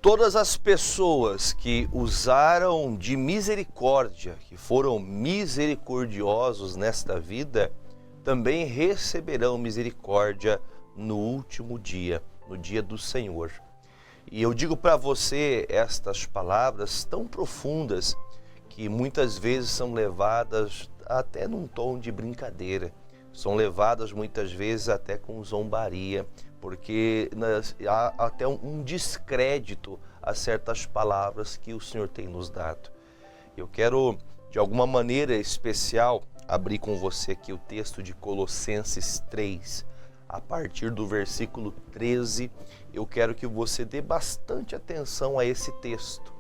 Todas as pessoas que usaram de misericórdia, que foram misericordiosos nesta vida, também receberão misericórdia no último dia, no dia do Senhor. E eu digo para você estas palavras tão profundas que muitas vezes são levadas até num tom de brincadeira, são levadas muitas vezes até com zombaria, porque há até um descrédito a certas palavras que o Senhor tem nos dado. Eu quero, de alguma maneira especial, abrir com você aqui o texto de Colossenses 3. A partir do versículo 13, eu quero que você dê bastante atenção a esse texto.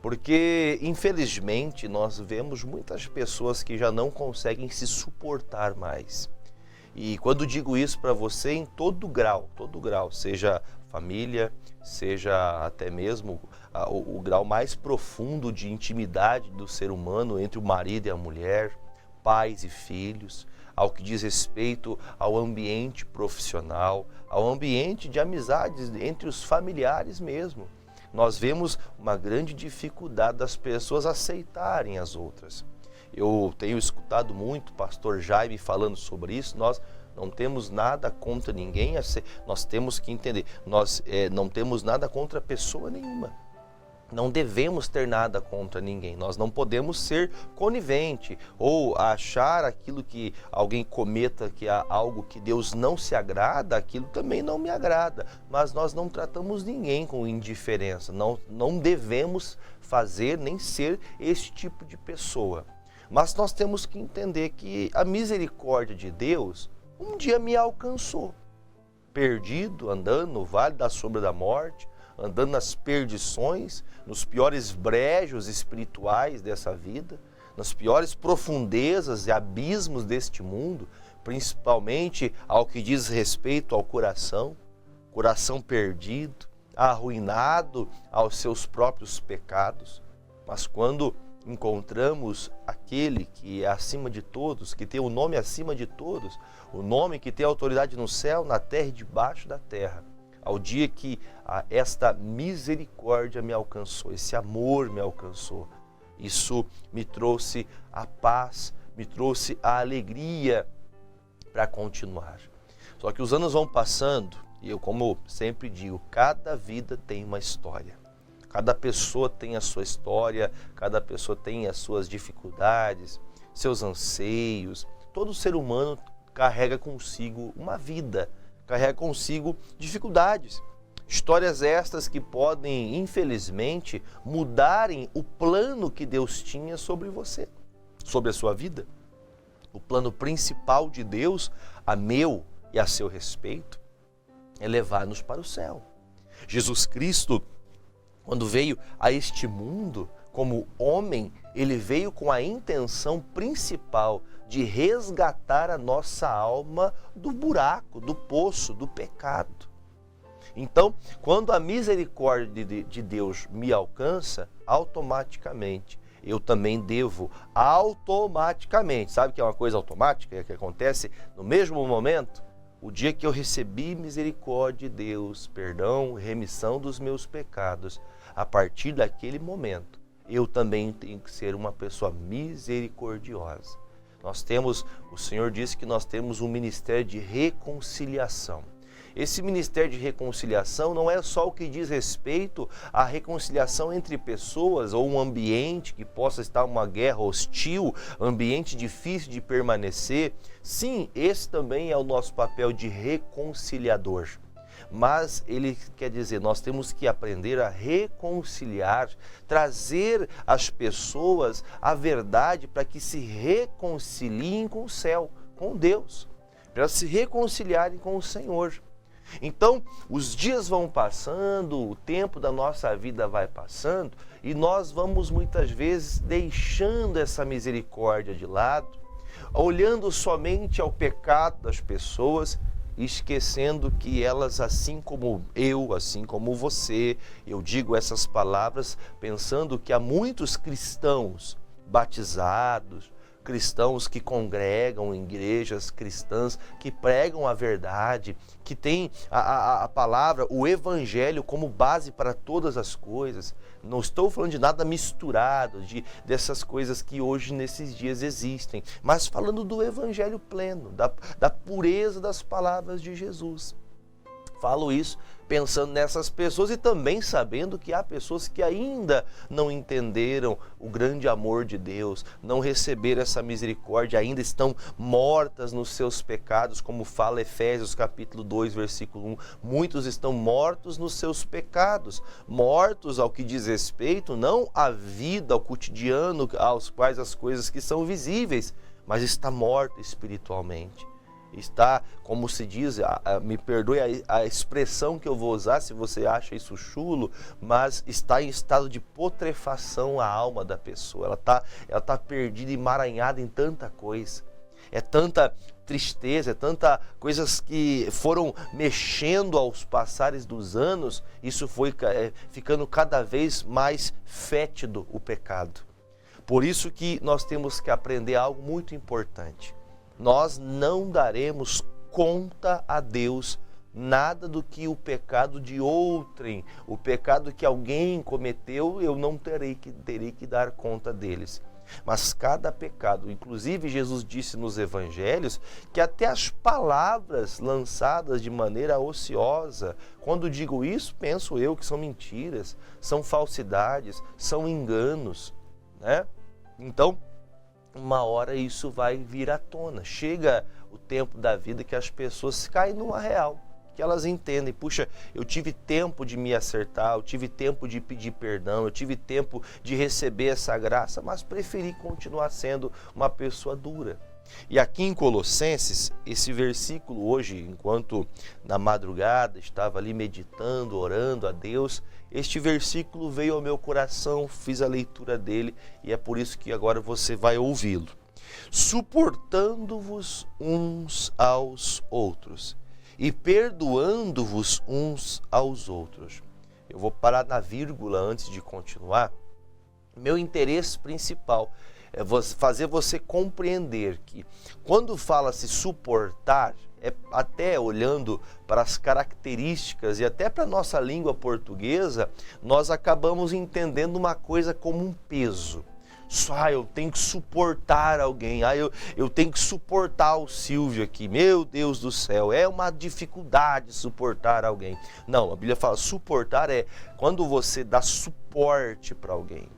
Porque, infelizmente, nós vemos muitas pessoas que já não conseguem se suportar mais. E quando digo isso para você, em todo grau, seja família, seja até mesmo o grau mais profundo de intimidade do ser humano entre o marido e a mulher, pais e filhos, ao que diz respeito ao ambiente profissional, ao ambiente de amizades entre os familiares mesmo. Nós vemos uma grande dificuldade das pessoas aceitarem as outras. Eu tenho escutado muito o pastor Jaime falando sobre isso. Nós não temos nada contra ninguém, nós temos que entender, nós não temos nada contra pessoa nenhuma. Não devemos ter nada contra ninguém, nós não podemos ser conivente ou achar aquilo que alguém cometa, que há algo que Deus não se agrada, aquilo também não me agrada, mas nós não tratamos ninguém com indiferença, não devemos fazer nem ser esse tipo de pessoa. Mas nós temos que entender que a misericórdia de Deus um dia me alcançou, perdido, andando no vale da sombra da morte, andando nas perdições, nos piores brejos espirituais dessa vida, nas piores profundezas e abismos deste mundo, principalmente ao que diz respeito ao coração perdido, arruinado aos seus próprios pecados. Mas quando encontramos aquele que é acima de todos, que tem o nome acima de todos, o nome que tem autoridade no céu, na terra e debaixo da terra, ao dia que esta misericórdia me alcançou, esse amor me alcançou, isso me trouxe a paz, me trouxe a alegria para continuar. Só que os anos vão passando e eu, como sempre digo, cada vida tem uma história. Cada pessoa tem a sua história, cada pessoa tem as suas dificuldades, seus anseios. Todo ser humano carrega consigo uma vida, carrega consigo dificuldades. Histórias estas que podem, infelizmente, mudarem o plano que Deus tinha sobre você, sobre a sua vida. O plano principal de Deus, a meu e a seu respeito, é levar-nos para o céu. Jesus Cristo, quando veio a este mundo como homem, ele veio com a intenção principal de resgatar a nossa alma do buraco, do poço, do pecado. Então, quando a misericórdia de Deus me alcança, automaticamente eu também devo automaticamente. Sabe que é uma coisa automática que acontece no mesmo momento? O dia que eu recebi misericórdia de Deus, perdão, remissão dos meus pecados, a partir daquele momento, eu também tenho que ser uma pessoa misericordiosa. O Senhor disse que nós temos um ministério de reconciliação. Esse ministério de reconciliação não é só o que diz respeito à reconciliação entre pessoas ou um ambiente que possa estar uma guerra hostil, ambiente difícil de permanecer. Sim, esse também é o nosso papel de reconciliador. Mas ele quer dizer, nós temos que aprender a reconciliar, trazer as pessoas a verdade para que se reconciliem com o céu, com Deus, para se reconciliarem com o Senhor. Então, os dias vão passando, o tempo da nossa vida vai passando e nós vamos muitas vezes deixando essa misericórdia de lado, olhando somente ao pecado das pessoas, esquecendo que elas, assim como eu, assim como você, eu digo essas palavras pensando que há muitos cristãos batizados, cristãos que congregam em igrejas cristãs, que pregam a verdade, que têm a palavra, o evangelho como base para todas as coisas. Não estou falando de nada misturado, dessas coisas que hoje nesses dias existem, mas falando do evangelho pleno, da pureza das palavras de Jesus. Falo isso pensando nessas pessoas e também sabendo que há pessoas que ainda não entenderam o grande amor de Deus, não receberam essa misericórdia, ainda estão mortas nos seus pecados, como fala Efésios capítulo 2, versículo 1. Muitos estão mortos nos seus pecados, mortos ao que diz respeito, não à vida, ao cotidiano, aos quais as coisas que são visíveis, mas está morto espiritualmente. Está, como se diz, me perdoe a expressão que eu vou usar se você acha isso chulo, mas está em estado de putrefação a alma da pessoa. Ela tá perdida, emaranhada em tanta coisa. É tanta tristeza, é tanta coisas que foram mexendo aos passares dos anos, isso foi ficando cada vez mais fétido o pecado. Por isso que nós temos que aprender algo muito importante. Nós não daremos conta a Deus nada do que o pecado de outrem, o pecado que alguém cometeu, eu não terei que dar conta deles. Mas cada pecado, inclusive Jesus disse nos evangelhos que até as palavras lançadas de maneira ociosa, quando digo isso, penso eu que são mentiras, são falsidades, são enganos, né? Então, uma hora isso vai vir à tona. Chega o tempo da vida que as pessoas caem numa real, que elas entendem, puxa, eu tive tempo de me acertar, eu tive tempo de pedir perdão, eu tive tempo de receber essa graça, mas preferi continuar sendo uma pessoa dura. E aqui em Colossenses, esse versículo hoje, enquanto na madrugada estava ali meditando, orando a Deus, este versículo veio ao meu coração, fiz a leitura dele e é por isso que agora você vai ouvi-lo. Suportando-vos uns aos outros e perdoando-vos uns aos outros. Eu vou parar na vírgula antes de continuar. Meu interesse principal é fazer você compreender que quando fala-se suportar, até olhando para as características e até para a nossa língua portuguesa, nós acabamos entendendo uma coisa como um peso. Eu tenho que suportar alguém, eu tenho que suportar o Silvio aqui, meu Deus do céu, é uma dificuldade suportar alguém. Não, a Bíblia fala suportar é quando você dá suporte para alguém.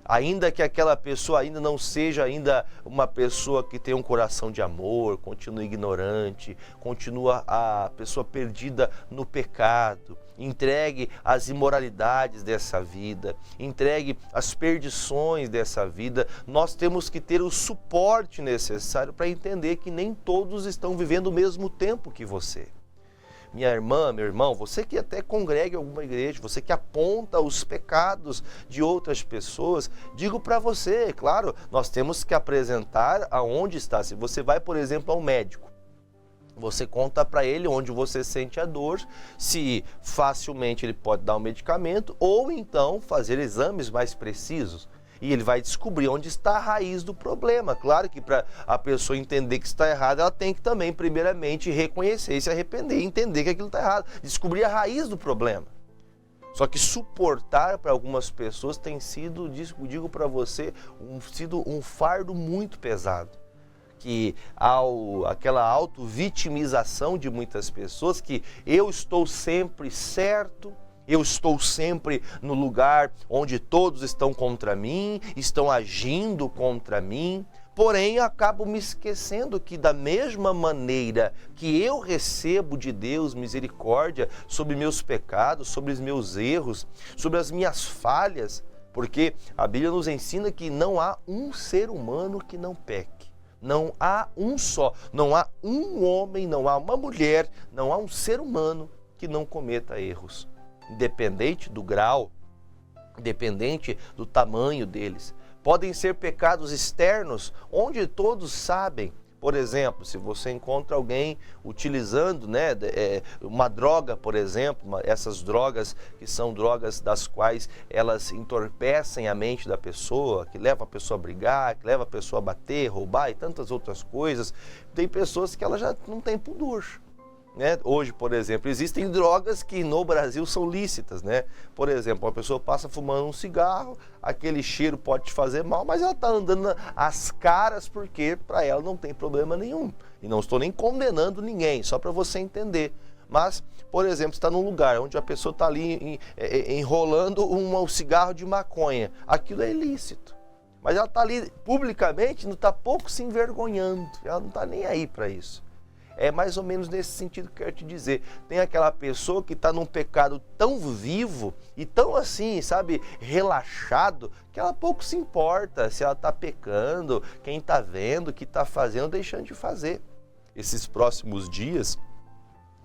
Ainda que aquela pessoa ainda não seja ainda uma pessoa que tem um coração de amor, continua ignorante, continua a pessoa perdida no pecado, entregue às imoralidades dessa vida, entregue às perdições dessa vida, nós temos que ter o suporte necessário para entender que nem todos estão vivendo o mesmo tempo que você. Minha irmã, meu irmão, você que até congrega em alguma igreja, você que aponta os pecados de outras pessoas, digo para você, claro, nós temos que apresentar aonde está. Se você vai, por exemplo, ao médico, você conta para ele onde você sente a dor, se facilmente ele pode dar um medicamento ou então fazer exames mais precisos. E ele vai descobrir onde está a raiz do problema. Claro que para a pessoa entender que está errado, ela tem que também, primeiramente, reconhecer e se arrepender, entender que aquilo está errado, descobrir a raiz do problema. Só que suportar para algumas pessoas tem sido, digo para você, sido um fardo muito pesado. Que aquela auto-vitimização de muitas pessoas, que eu estou sempre certo, eu estou sempre no lugar onde todos estão contra mim, estão agindo contra mim. Porém, acabo me esquecendo que da mesma maneira que eu recebo de Deus misericórdia sobre meus pecados, sobre os meus erros, sobre as minhas falhas, porque a Bíblia nos ensina que não há um ser humano que não peque. Não há um só, não há um homem, não há uma mulher, não há um ser humano que não cometa erros. Independente do grau, independente do tamanho deles. Podem ser pecados externos, onde todos sabem. Por exemplo, se você encontra alguém utilizando, né, uma droga, por exemplo, essas drogas que são drogas das quais elas entorpecem a mente da pessoa, que leva a pessoa a brigar, que leva a pessoa a bater, roubar e tantas outras coisas, tem pessoas que elas já não têm pudor. Né? Hoje, por exemplo, existem drogas que no Brasil são lícitas, né? Por exemplo, uma pessoa passa fumando um cigarro, aquele cheiro pode te fazer mal, mas ela está andando às caras porque para ela não tem problema nenhum. E não estou nem condenando ninguém, só para você entender. Mas, por exemplo, você está num lugar onde a pessoa está ali enrolando um cigarro de maconha, aquilo é ilícito. Mas ela está ali publicamente, não está pouco se envergonhando, ela não está nem aí para isso. É mais ou menos nesse sentido que eu quero te dizer. Tem aquela pessoa que está num pecado tão vivo e tão assim, sabe, relaxado, que ela pouco se importa se ela está pecando, quem está vendo, o que está fazendo, deixando de fazer. Esses próximos dias,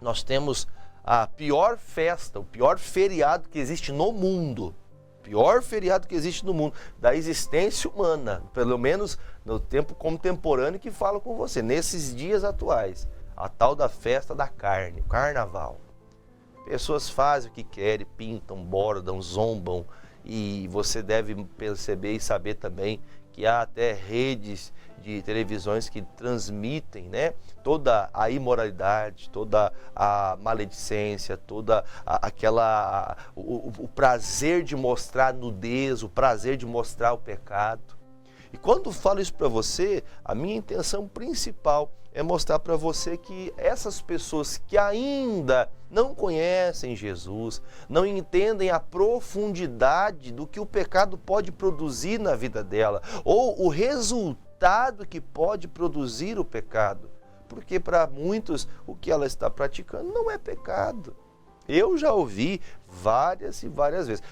nós temos a pior festa, o pior feriado que existe no mundo. Pior feriado que existe no mundo, da existência humana, pelo menos no tempo contemporâneo que falo com você, nesses dias atuais. A tal da festa da carne, o carnaval. Pessoas fazem o que querem, pintam, bordam, zombam, e você deve perceber e saber também que há até redes de televisões que transmitem, né, toda a imoralidade, toda a maledicência, toda o prazer de mostrar nudez, o prazer de mostrar o pecado. E quando falo isso para você, a minha intenção principal é mostrar para você que essas pessoas que ainda não conhecem Jesus, não entendem a profundidade do que o pecado pode produzir na vida dela, ou o resultado que pode produzir o pecado. Porque para muitos o que ela está praticando não é pecado. Eu já ouvi várias e várias vezes.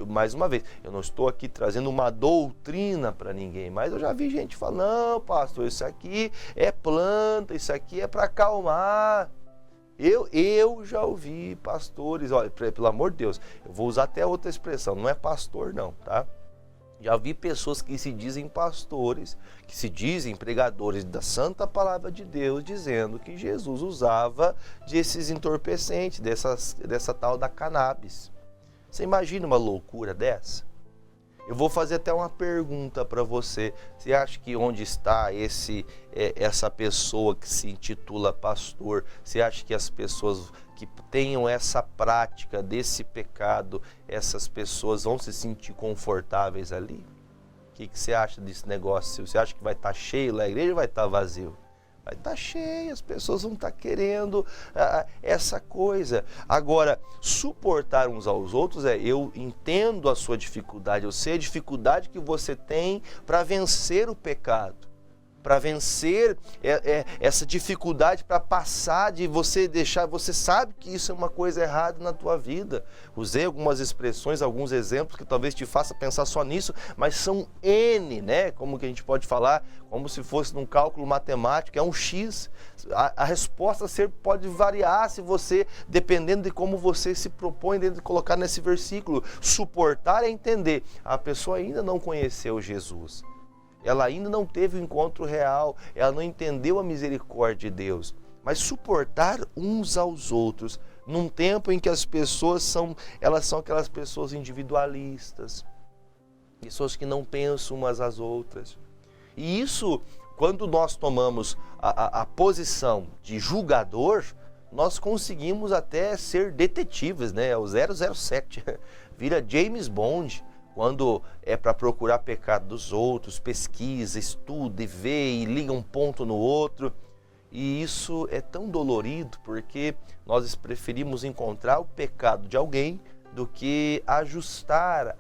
Mais uma vez, eu não estou aqui trazendo uma doutrina para ninguém, mas eu já vi gente falando, não, pastor, isso aqui é planta, isso aqui é para acalmar. Eu já ouvi pastores, olha, pelo amor de Deus, eu vou usar até outra expressão, não é pastor não, tá? Já vi pessoas que se dizem pastores, que se dizem pregadores da santa palavra de Deus, dizendo que Jesus usava desses entorpecentes, dessa tal da cannabis. Você imagina uma loucura dessa? Eu vou fazer até uma pergunta para você. Você acha que onde está essa pessoa que se intitula pastor, você acha que as pessoas que tenham essa prática desse pecado, essas pessoas vão se sentir confortáveis ali? O que você acha desse negócio? Você acha que vai estar cheio lá, a igreja vai estar vazio? Vai estar cheio, as pessoas vão estar querendo essa coisa. Agora, suportar uns aos outros eu entendo a sua dificuldade, eu sei a dificuldade que você tem para vencer o pecado, para vencer essa dificuldade, para passar de você deixar, você sabe que isso é uma coisa errada na tua vida. Usei algumas expressões, alguns exemplos que talvez te faça pensar só nisso, mas são N, né? Como que a gente pode falar? Como se fosse num cálculo matemático, é um X. A resposta pode variar se você, dependendo de como você se propõe de colocar nesse versículo. Suportar é entender. A pessoa ainda não conheceu Jesus. Ela ainda não teve o encontro real, ela não entendeu a misericórdia de Deus. Mas suportar uns aos outros, num tempo em que as pessoas são aquelas pessoas individualistas, pessoas que não pensam umas às outras. E isso, quando nós tomamos a posição de julgador, nós conseguimos até ser detetives, né? É o 007, vira James Bond. Quando é para procurar pecado dos outros, pesquisa, estuda e vê e liga um ponto no outro. E isso é tão dolorido porque nós preferimos encontrar o pecado de alguém do que ajudar,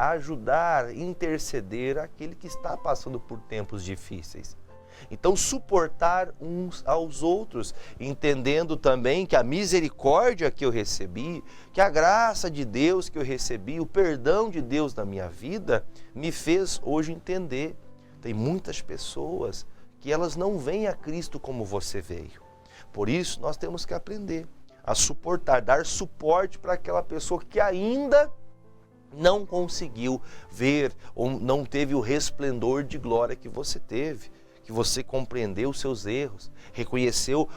interceder aquele que está passando por tempos difíceis. Então, suportar uns aos outros, entendendo também que a misericórdia que eu recebi, que a graça de Deus que eu recebi, o perdão de Deus na minha vida, me fez hoje entender. Tem muitas pessoas que elas não veem a Cristo como você veio. Por isso, nós temos que aprender a suportar, dar suporte para aquela pessoa que ainda não conseguiu ver ou não teve o resplendor de glória que você teve. que você compreendeu os seus erros, reconheceu,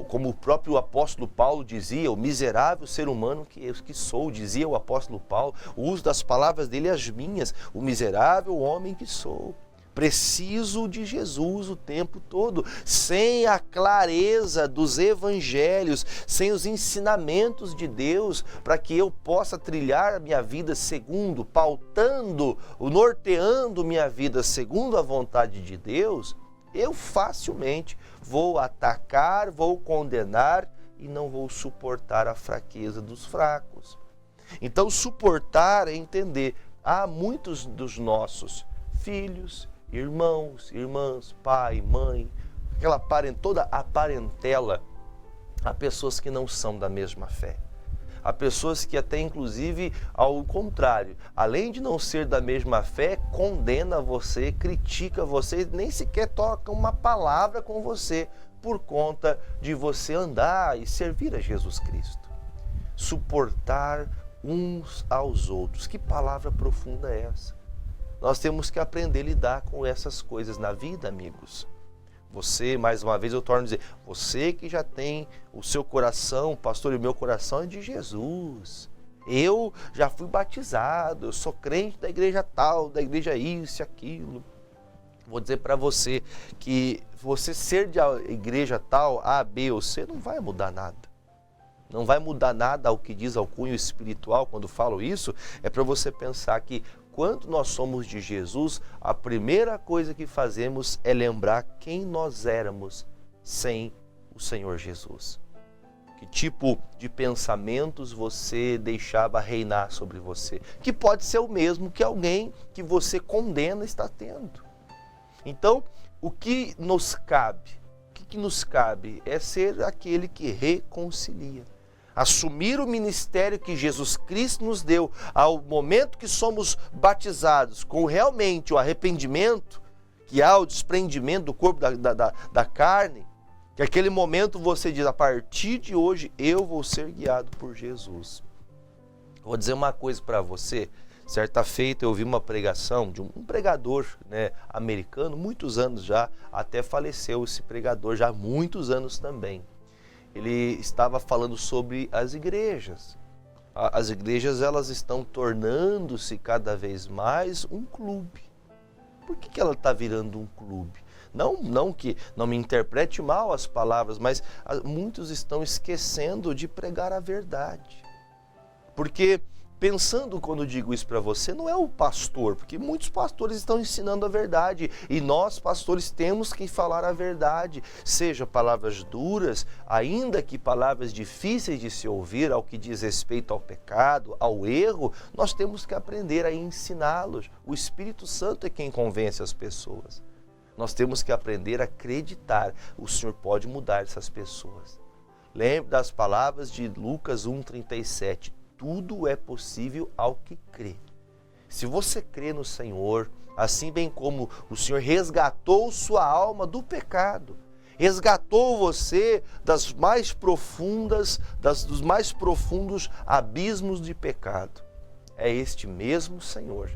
como o próprio apóstolo Paulo dizia, o miserável ser humano que sou, dizia o apóstolo Paulo, o uso das palavras dele as minhas, o miserável homem que sou. Preciso de Jesus o tempo todo. Sem a clareza dos evangelhos, sem os ensinamentos de Deus, para que eu possa trilhar a minha vida segundo, pautando, norteando minha vida segundo a vontade de Deus, eu facilmente vou atacar, vou condenar e não vou suportar a fraqueza dos fracos. Então, suportar é entender. Há muitos dos nossos filhos, irmãos, irmãs, pai, mãe, toda a parentela, há pessoas que não são da mesma fé. Há pessoas que até inclusive ao contrário, além de não ser da mesma fé, condena você, critica você, nem sequer toca uma palavra com você por conta de você andar e servir a Jesus Cristo. Suportar uns aos outros. Que palavra profunda é essa? Nós temos que aprender a lidar com essas coisas na vida, amigos. Você, mais uma vez eu torno a dizer, você que já tem o seu coração, pastor, e o meu coração é de Jesus. Eu já fui batizado, eu sou crente da igreja tal, da igreja isso e aquilo. Vou dizer para você que você ser de igreja tal, A, B ou C, não vai mudar nada. Não vai mudar nada ao que diz ao cunho espiritual. Quando falo isso, é para você pensar que quando nós somos de Jesus, a primeira coisa que fazemos é lembrar quem nós éramos sem o Senhor Jesus. Que tipo de pensamentos você deixava reinar sobre você, que pode ser o mesmo que alguém que você condena está tendo. Então, o que nos cabe? O que nos cabe é ser aquele que reconcilia. Assumir o ministério que Jesus Cristo nos deu ao momento que somos batizados, com realmente o arrependimento, que há o desprendimento do corpo da carne, que aquele momento você diz, a partir de hoje eu vou ser guiado por Jesus. Vou dizer uma coisa para você, certa feita eu ouvi uma pregação de um pregador, americano, muitos anos já, até faleceu esse pregador já há muitos anos também. Ele estava falando sobre as igrejas. As igrejas, elas estão tornando-se cada vez mais um clube. Por que ela está virando um clube? Não que não me interprete mal as palavras, mas muitos estão esquecendo de pregar a verdade. Porque pensando quando digo isso para você, não é o pastor, porque muitos pastores estão ensinando a verdade e nós, pastores, temos que falar a verdade, seja palavras duras, ainda que palavras difíceis de se ouvir, ao que diz respeito ao pecado, ao erro, nós temos que aprender a ensiná-los. O Espírito Santo é quem convence as pessoas. Nós temos que aprender a acreditar, o Senhor pode mudar essas pessoas. Lembre das palavras de Lucas 1,37. Tudo é possível ao que crê. Se você crê no Senhor, assim bem como o Senhor resgatou sua alma do pecado, resgatou você dos mais profundos abismos de pecado, é este mesmo Senhor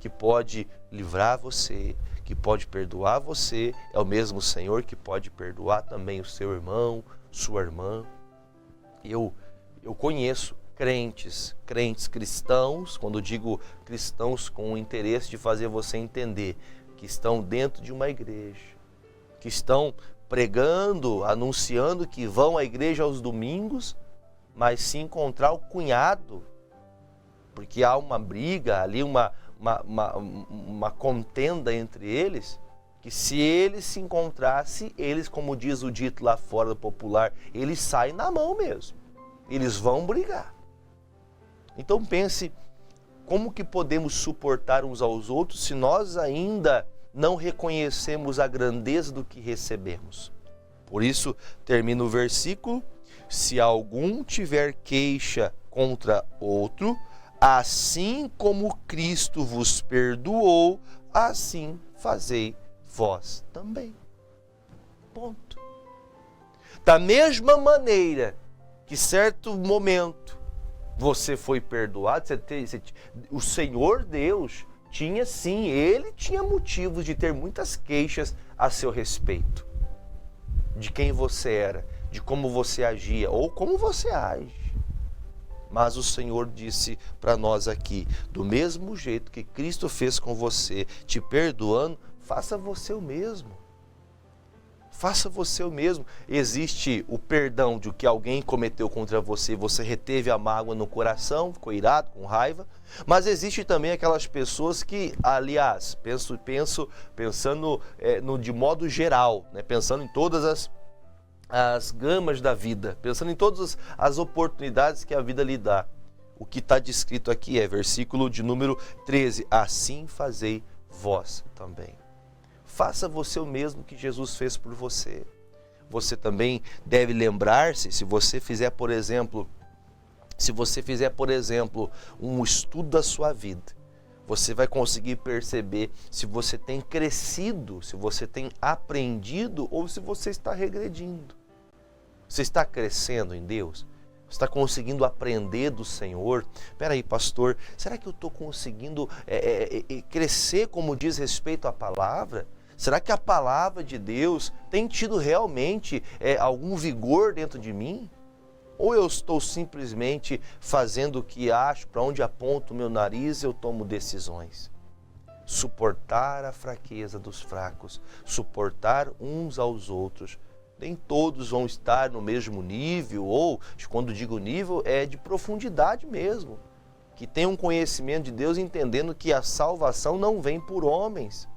que pode livrar você, que pode perdoar você, é o mesmo Senhor que pode perdoar também o seu irmão, sua irmã. Eu conheço crentes cristãos, quando digo cristãos com o interesse de fazer você entender que estão dentro de uma igreja, que estão pregando, anunciando que vão à igreja aos domingos, mas se encontrar o cunhado, porque há uma briga ali, uma contenda entre eles, que se eles se encontrassem, eles, como diz o dito lá fora do popular, eles saem na mão mesmo, eles vão brigar. Então pense, como que podemos suportar uns aos outros se nós ainda não reconhecemos a grandeza do que recebemos? Por isso, termina o versículo, se algum tiver queixa contra outro, assim como Cristo vos perdoou, assim fazei vós também. Ponto. Da mesma maneira que certo momento você foi perdoado, o Senhor Deus tinha sim, Ele tinha motivos de ter muitas queixas a seu respeito, de quem você era, de como você agia ou como você age. Mas o Senhor disse para nós aqui, do mesmo jeito que Cristo fez com você, te perdoando, faça você o mesmo. Faça você o mesmo. Existe o perdão de o que alguém cometeu contra você, você reteve a mágoa no coração, ficou irado, com raiva. Mas existe também aquelas pessoas que, aliás, pensando de modo geral, né? Pensando em todas as gamas da vida, pensando em todas as oportunidades que a vida lhe dá. O que está descrito aqui é versículo de número 13, assim fazei vós também. Faça você o mesmo que Jesus fez por você. Você também deve lembrar-se, se você fizer, por exemplo, um estudo da sua vida, você vai conseguir perceber se você tem crescido, se você tem aprendido ou se você está regredindo. Você está crescendo em Deus? Você está conseguindo aprender do Senhor? Espera aí, pastor, será que eu estou conseguindo crescer como diz respeito à palavra? Será que a palavra de Deus tem tido realmente algum vigor dentro de mim? Ou eu estou simplesmente fazendo o que acho, para onde aponto o meu nariz, eu tomo decisões? Suportar a fraqueza dos fracos, suportar uns aos outros. Nem todos vão estar no mesmo nível, ou, quando digo nível, é de profundidade mesmo. Que tem um conhecimento de Deus, entendendo que a salvação não vem por homens.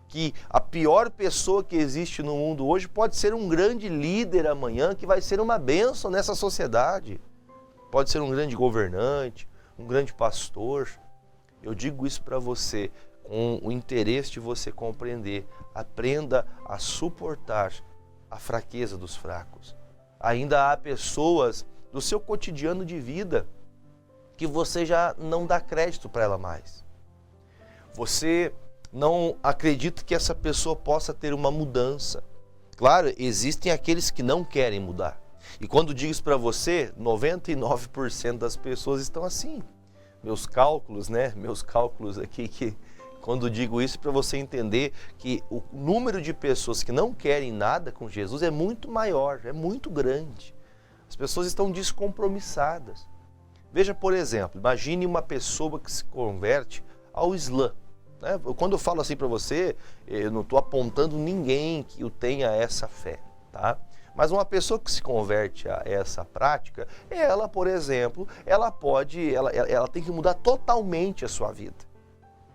Que a pior pessoa que existe no mundo hoje pode ser um grande líder amanhã, que vai ser uma bênção nessa sociedade. Pode ser um grande governante, um grande pastor. Eu digo isso para você, com o interesse de você compreender. Aprenda a suportar a fraqueza dos fracos. Ainda há pessoas do seu cotidiano de vida que você já não dá crédito para ela mais. Você não acredita que essa pessoa possa ter uma mudança. Claro, existem aqueles que não querem mudar. E quando digo isso para você, 99% das pessoas estão assim. Meus cálculos aqui, que quando digo isso para você entender que o número de pessoas que não querem nada com Jesus é muito maior, é muito grande. As pessoas estão descompromissadas. Veja, por exemplo, imagine uma pessoa que se converte ao Islã. Quando eu falo assim para você, eu não estou apontando ninguém que o tenha essa fé, tá? Mas uma pessoa que se converte a essa prática, ela, por exemplo, ela tem que mudar totalmente a sua vida.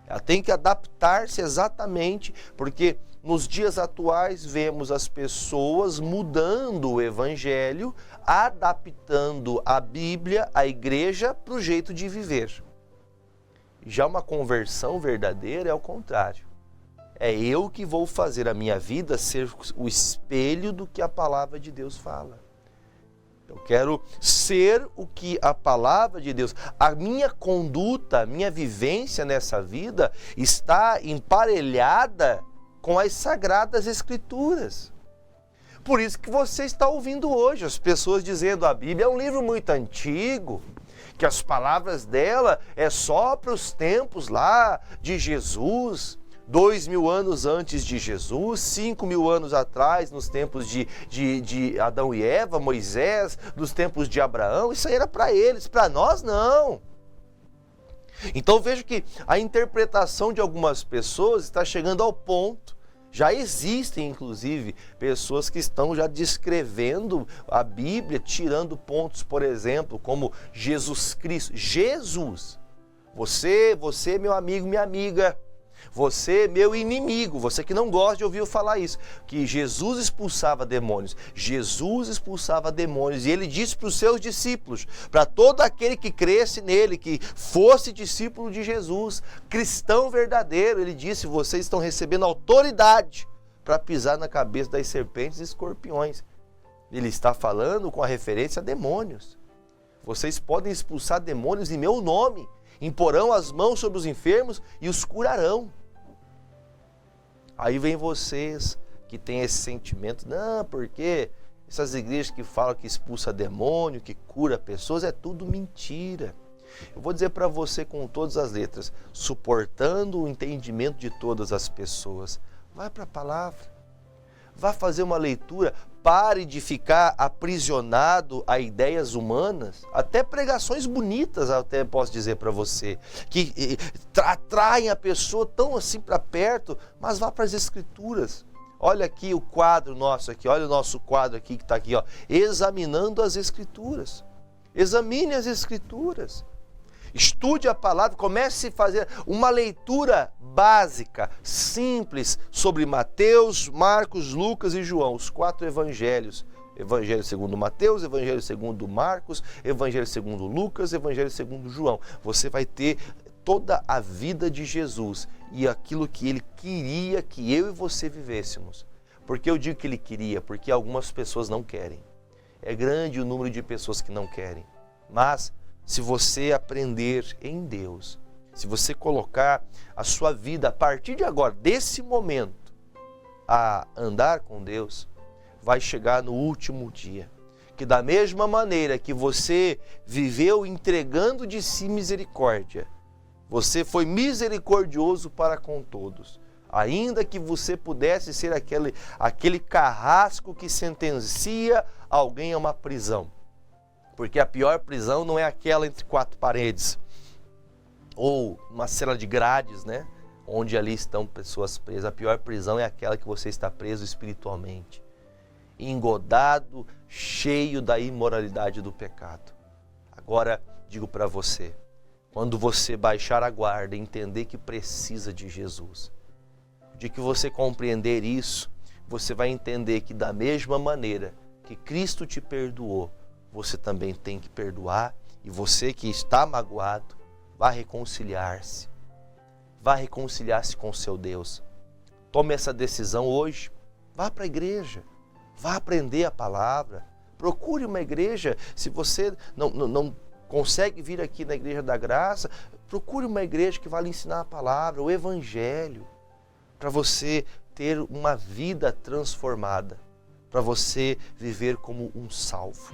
Ela tem que adaptar-se exatamente, porque nos dias atuais vemos as pessoas mudando o evangelho, adaptando a Bíblia, a igreja, para o jeito de viver. Já uma conversão verdadeira é o contrário. É eu que vou fazer a minha vida ser o espelho do que a palavra de Deus fala. Eu quero ser o que a palavra de Deus, a minha conduta, a minha vivência nessa vida está emparelhada com as sagradas escrituras. Por isso que você está ouvindo hoje as pessoas dizendo: a Bíblia é um livro muito antigo, que as palavras dela é só para os tempos lá de Jesus, 2000 anos antes de Jesus, 5000 anos atrás, nos tempos de Adão e Eva, Moisés, nos tempos de Abraão. Isso aí era para eles, para nós não. Então vejo que a interpretação de algumas pessoas está chegando ao ponto. Já existem, inclusive, pessoas que estão já descrevendo a Bíblia, tirando pontos, por exemplo, como Jesus Cristo. Jesus, você, meu amigo, minha amiga, você, meu inimigo, você que não gosta de ouvir eu falar isso, que Jesus expulsava demônios. Jesus expulsava demônios e ele disse para os seus discípulos, para todo aquele que cresce nele, que fosse discípulo de Jesus, cristão verdadeiro, ele disse: vocês estão recebendo autoridade para pisar na cabeça das serpentes e escorpiões. Ele está falando com a referência a demônios. Vocês podem expulsar demônios em meu nome, imporão as mãos sobre os enfermos e os curarão. Aí vem vocês que têm esse sentimento: não, porque essas igrejas que falam que expulsa demônio, que cura pessoas, é tudo mentira. Eu vou dizer para você com todas as letras, suportando o entendimento de todas as pessoas. Vai para a palavra, vá fazer uma leitura, pare de ficar aprisionado a ideias humanas, até pregações bonitas, até posso dizer para você, que atraem a pessoa tão assim para perto, mas vá para as Escrituras. Olha aqui o quadro nosso aqui, olha o nosso quadro aqui que está aqui, ó, examinando as Escrituras. Examine as Escrituras. Estude a palavra, comece a fazer uma leitura básica, simples, sobre Mateus, Marcos, Lucas e João, os 4 evangelhos. Evangelho segundo Mateus, Evangelho segundo Marcos, Evangelho segundo Lucas, Evangelho segundo João. Você vai ter toda a vida de Jesus e aquilo que ele queria que eu e você vivêssemos. Porque eu digo que ele queria, porque algumas pessoas não querem. É grande o número de pessoas que não querem. Mas se você aprender em Deus, se você colocar a sua vida a partir de agora, desse momento, a andar com Deus, vai chegar no último dia. Que da mesma maneira que você viveu entregando de si misericórdia, você foi misericordioso para com todos. Ainda que você pudesse ser aquele carrasco que sentencia alguém a uma prisão. Porque a pior prisão não é aquela entre 4 paredes, ou uma cela de grades, né? Onde ali estão pessoas presas. A pior prisão é aquela que você está preso espiritualmente, engodado, cheio da imoralidade do pecado. Agora, digo para você, quando você baixar a guarda e entender que precisa de Jesus, de que você compreender isso, você vai entender que da mesma maneira que Cristo te perdoou, você também tem que perdoar, e você que está magoado, vá reconciliar-se. Vá reconciliar-se com seu Deus. Tome essa decisão hoje. Vá para a igreja. Vá aprender a palavra. Procure uma igreja. Se você não consegue vir aqui na Igreja da Graça, procure uma igreja que vai lhe ensinar a palavra, o Evangelho, para você ter uma vida transformada, para você viver como um salvo.